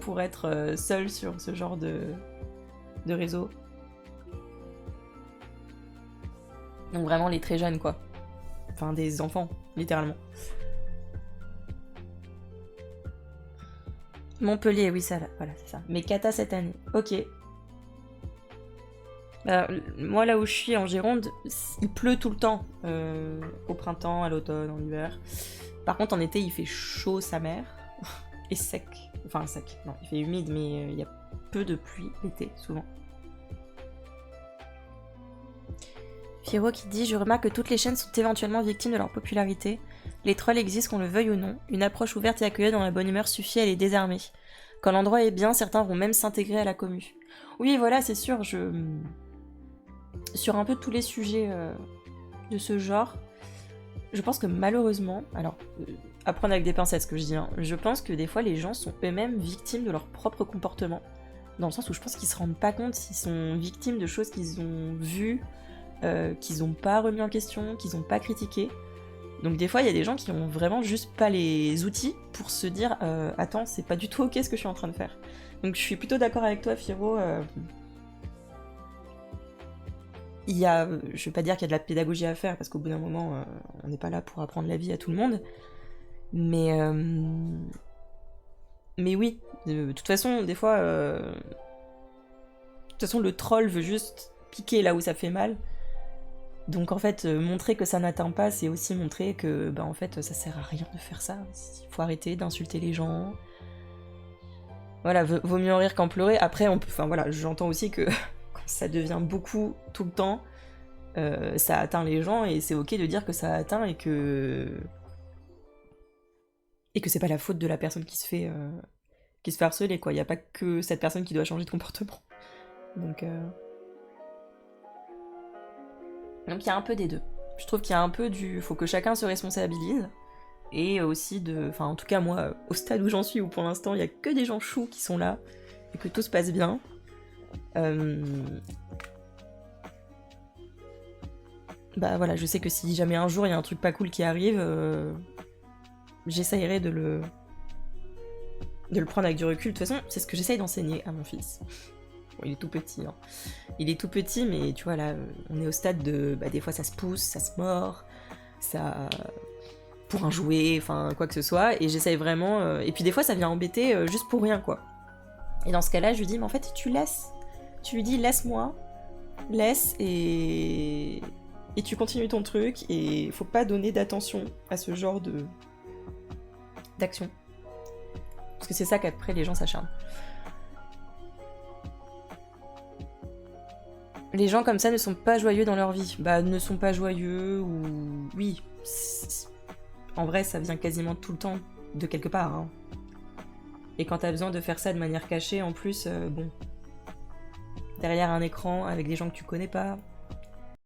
pour être seul sur ce genre de réseau. Donc vraiment les très jeunes, quoi. Enfin, des enfants, littéralement. Montpellier, oui, ça va. Voilà, c'est ça. Mais cata cette année. Ok. Moi, là où je suis, en Gironde, il pleut tout le temps. Au printemps, à l'automne, en hiver. Par contre, en été, il fait chaud, sa mère. Et sec. Enfin, sec. Non, il fait humide, mais il y a peu de pluie l'été, souvent. Firo qui dit « Je remarque que toutes les chaînes sont éventuellement victimes de leur popularité. Les trolls existent qu'on le veuille ou non. Une approche ouverte et accueillante dans la bonne humeur suffit à les désarmer. Quand l'endroit est bien, certains vont même s'intégrer à la commu. » Oui, voilà, c'est sûr, sur un peu tous les sujets de ce genre, je pense que malheureusement, alors, à prendre avec des pincettes ce que je dis, hein, je pense que des fois les gens sont eux-mêmes victimes de leur propre comportement. Dans le sens où je pense qu'ils se rendent pas compte s'ils sont victimes de choses qu'ils ont vues, qu'ils ont pas remis en question, qu'ils ont pas critiqué. Donc des fois il y a des gens qui ont vraiment juste pas les outils pour se dire attends, c'est pas du tout ok ce que je suis en train de faire. Donc je suis plutôt d'accord avec toi, Firo. Il y a, je vais pas dire qu'il y a de la pédagogie à faire parce qu'au bout d'un moment on n'est pas là pour apprendre la vie à tout le monde. Mais oui, de toute façon, des fois, de toute façon, le troll veut juste piquer là où ça fait mal. Donc en fait, montrer que ça n'atteint pas, c'est aussi montrer que, en fait, ça sert à rien de faire ça. Il faut arrêter d'insulter les gens. Voilà, vaut mieux en rire qu'en pleurer. Après, enfin voilà, j'entends aussi que quand ça devient beaucoup tout le temps, ça atteint les gens et c'est ok de dire que ça atteint et que c'est pas la faute de la personne qui se fait harceler, quoi. Il y a pas que cette personne qui doit changer de comportement. Donc il y a un peu des deux. Je trouve qu'il y a un peu du... Faut que chacun se responsabilise. Et aussi de... Enfin, en tout cas, moi, au stade où j'en suis, où pour l'instant, il y a que des gens choux qui sont là, et que tout se passe bien. Voilà, je sais que si jamais un jour il y a un truc pas cool qui arrive, j'essayerai de le prendre avec du recul. De toute façon, c'est ce que j'essaye d'enseigner à mon fils. Bon, il est tout petit, hein. Il est tout petit, mais tu vois, là, on est au stade de... des fois, ça se pousse, ça se mord, ça... pour un jouet, enfin, quoi que ce soit, et j'essaye vraiment... Et puis des fois, ça vient embêter juste pour rien, quoi. Et dans ce cas-là, je lui dis, mais en fait, tu laisses. Tu lui dis, laisse-moi, laisse, et tu continues ton truc, et faut pas donner d'attention à ce genre d'action. Parce que c'est ça qu'après, les gens s'acharnent. Les gens comme ça ne sont pas joyeux dans leur vie. Ne sont pas joyeux, ou... Oui, en vrai, ça vient quasiment tout le temps de quelque part. Hein. Et quand t'as besoin de faire ça de manière cachée, en plus, derrière un écran, avec des gens que tu connais pas,